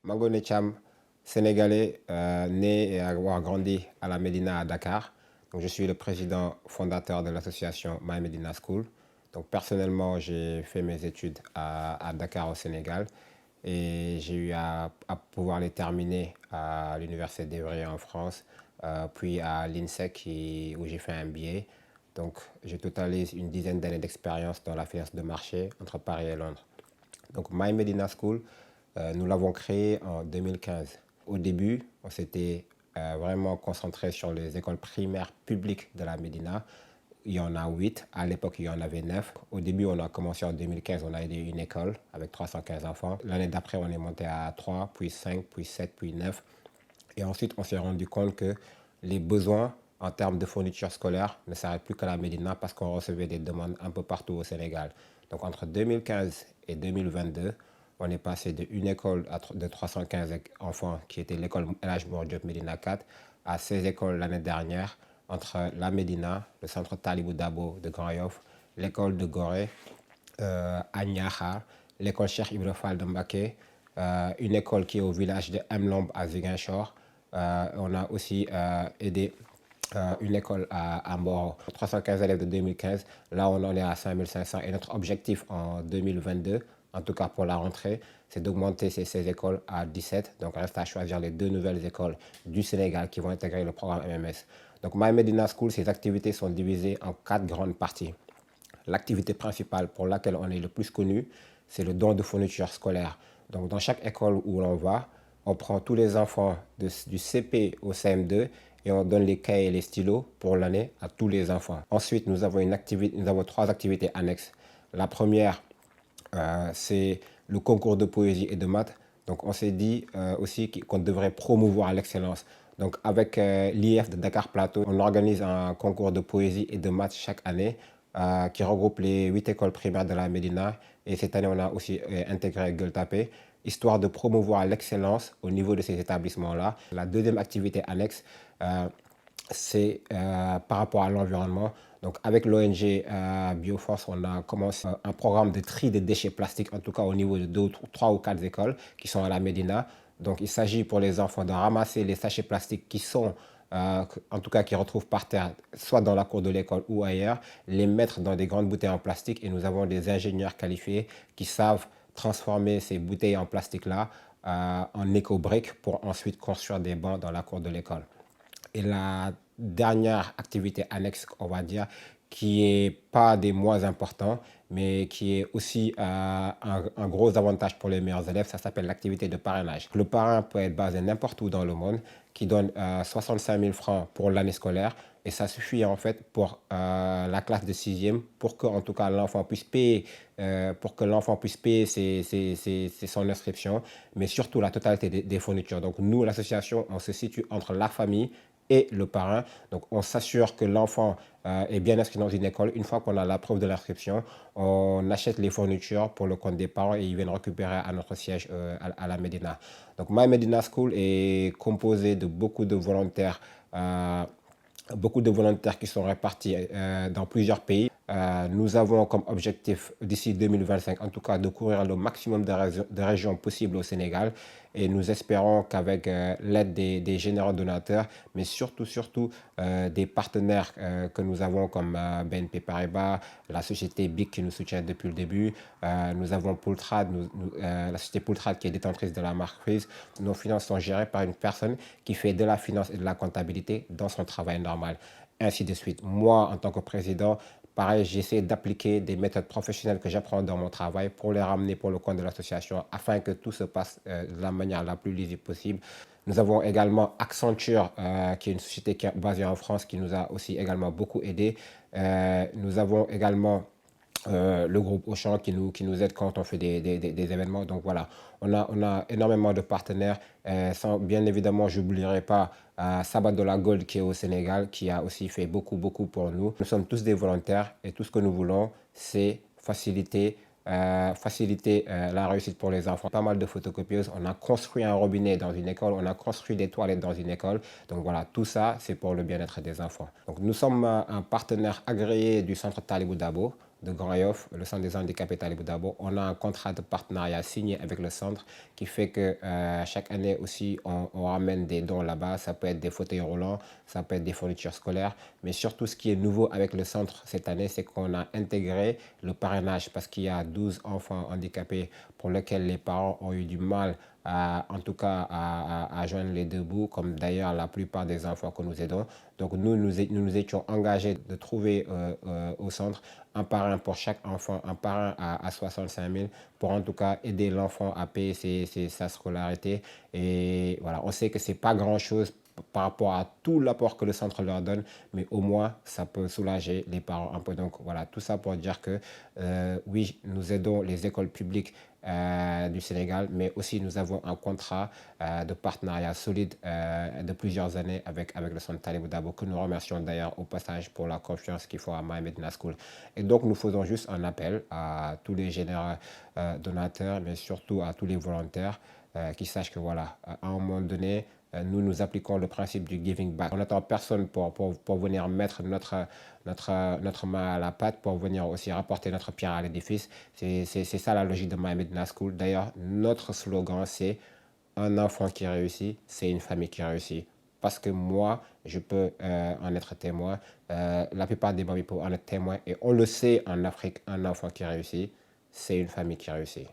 Mangone Cham, sénégalais, né et avoir grandi à la Médina à Dakar. Donc, je suis le président fondateur de l'association My Medina School. Donc, personnellement, j'ai fait mes études à Dakar au Sénégal et j'ai eu à pouvoir les terminer à l'Université d'Evry en France, puis à l'INSEC où j'ai fait un MBA. Donc, je totalise une dizaine d'années d'expérience dans la finance de marché entre Paris et Londres. Donc, My Medina School, nous l'avons créé en 2015. Au début, on s'était vraiment concentré sur les écoles primaires publiques de la Médina. Il y en a 8. À l'époque, il y en avait 9. Au début, on a commencé en 2015, on a aidé une école avec 315 enfants. L'année d'après, on est monté à 3, puis 5, puis 7, puis 9. Et ensuite, on s'est rendu compte que les besoins en termes de fournitures scolaires ne s'arrêtent plus qu'à la Médina parce qu'on recevait des demandes un peu partout au Sénégal. Donc entre 2015 et 2022, on est passé d'une école de 315 enfants qui était l'école El Hadj Mor Diop Médina 4 à 16 écoles l'année dernière entre la Médina, le centre Talibou Dabo de Grand Yoff, l'école de Gorée, à Niakhar, l'école Cheikh Ibra Fall de Mbacké, une école qui est au village de Mlombe à Ziguinchor. On a aussi aidé une école à Mboro, 315 élèves de 2015. Là, on en est à 5500 et notre objectif en 2022, en tout cas pour la rentrée, c'est d'augmenter ces écoles à 17. Donc, il reste à choisir les 2 nouvelles écoles du Sénégal qui vont intégrer le programme MMS. Donc, My Medina School, ses activités sont divisées en 4 grandes parties. L'activité principale pour laquelle on est le plus connu, c'est le don de fournitures scolaires. Donc, dans chaque école où l'on va, on prend tous les enfants du CP au CM2 et on donne les cahiers et les stylos pour l'année à tous les enfants. Ensuite, nous avons 3 activités annexes. La première, c'est le concours de poésie et de maths. Donc, on s'est dit aussi qu'on devrait promouvoir l'excellence. Donc, avec l'IF de Dakar Plateau, on organise un concours de poésie et de maths chaque année qui regroupe les 8 écoles primaires de la Médina. Et cette année, on a aussi intégré Gueule Tapée, histoire de promouvoir l'excellence au niveau de ces établissements-là. La deuxième activité annexe, c'est par rapport à l'environnement. Donc avec l'ONG Bioforce, on a commencé un programme de tri des déchets plastiques, en tout cas au niveau de 2, 3 ou 4 écoles qui sont à la Médina. Donc il s'agit pour les enfants de ramasser les sachets plastiques qui sont, en tout cas qui retrouvent par terre, soit dans la cour de l'école ou ailleurs, les mettre dans des grandes bouteilles en plastique. Et nous avons des ingénieurs qualifiés qui savent transformer ces bouteilles en plastique-là en éco-briques pour ensuite construire des bancs dans la cour de l'école. Et la dernière activité annexe, on va dire, qui est pas des moins importants, mais qui est aussi un gros avantage pour les meilleurs élèves, ça s'appelle l'activité de parrainage. Le parrain peut être basé n'importe où dans le monde, qui donne 65 000 francs pour l'année scolaire, et ça suffit en fait pour la classe de 6e, pour que en tout cas l'enfant puisse payer, son inscription, mais surtout la totalité des fournitures. Donc nous, l'association, on se situe entre la famille et le parrain. Donc, on s'assure que l'enfant est bien inscrit dans une école. Une fois qu'on a la preuve de l'inscription, on achète les fournitures pour le compte des parents et ils viennent récupérer à notre siège à la Médina. Donc, My Medina School est composé de beaucoup de volontaires qui sont répartis dans plusieurs pays. Nous avons comme objectif d'ici 2025, en tout cas, de couvrir le maximum de régions possibles au Sénégal. Et nous espérons qu'avec l'aide des généreux donateurs, mais surtout des partenaires que nous avons comme BNP Paribas, la société BIC qui nous soutient depuis le début, nous avons Poultrad, la société Poultrad qui est détentrice de la marque Freeze. Nos finances sont gérées par une personne qui fait de la finance et de la comptabilité dans son travail normal, ainsi de suite. Moi, en tant que président, pareil, j'essaie d'appliquer des méthodes professionnelles que j'apprends dans mon travail pour les ramener pour le compte de l'association afin que tout se passe de la manière la plus lisible possible. Nous avons également Accenture, qui est une société qui est basée en France, qui nous a aussi également beaucoup aidé. Nous avons également le groupe Auchan qui nous aide quand on fait des événements. Donc voilà, on a énormément de partenaires. Bien évidemment, je n'oublierai pas Sabadola Gold qui est au Sénégal, qui a aussi fait beaucoup pour nous. Nous sommes tous des volontaires et tout ce que nous voulons, c'est faciliter la réussite pour les enfants. Pas mal de photocopieuses, on a construit un robinet dans une école, on a construit des toilettes dans une école. Donc voilà, tout ça, c'est pour le bien-être des enfants. Donc nous sommes un partenaire agréé du centre Talibou Dabo. de Grand Yoff, le centre des handicapés Talibou Dabo. On a un contrat de partenariat signé avec le centre qui fait que chaque année aussi, on ramène des dons là-bas. Ça peut être des fauteuils roulants, ça peut être des fournitures scolaires. Mais surtout, ce qui est nouveau avec le centre cette année, c'est qu'on a intégré le parrainage parce qu'il y a 12 enfants handicapés pour lesquels les parents ont eu du mal en tout cas à joindre les deux bouts, comme d'ailleurs la plupart des enfants que nous aidons. Donc nous étions engagés de trouver au centre un parrain pour chaque enfant, un parrain à 65 000 pour en tout cas aider l'enfant à payer sa scolarité. Et voilà, on sait que c'est pas grand-chose par rapport à tout l'apport que le centre leur donne, mais au moins ça peut soulager les parents un peu. Donc voilà, tout ça pour dire que oui, nous aidons les écoles publiques du Sénégal, mais aussi nous avons un contrat de partenariat solide de plusieurs années avec le centre Talibou Dabo, que nous remercions d'ailleurs au passage pour la confiance qu'il faut à My Medina School. Et donc nous faisons juste un appel à tous les généreux donateurs, mais surtout à tous les volontaires qui sachent que voilà, à un moment donné, nous appliquons le principe du giving back. On n'attend personne pour venir mettre notre main à la pâte, pour venir aussi rapporter notre pierre à l'édifice. C'est ça la logique de My Medina School. D'ailleurs, notre slogan, c'est un enfant qui réussit, c'est une famille qui réussit. Parce que moi, je peux en être témoin. La plupart des mamies peuvent en être témoins. Et on le sait en Afrique, un enfant qui réussit, c'est une famille qui réussit.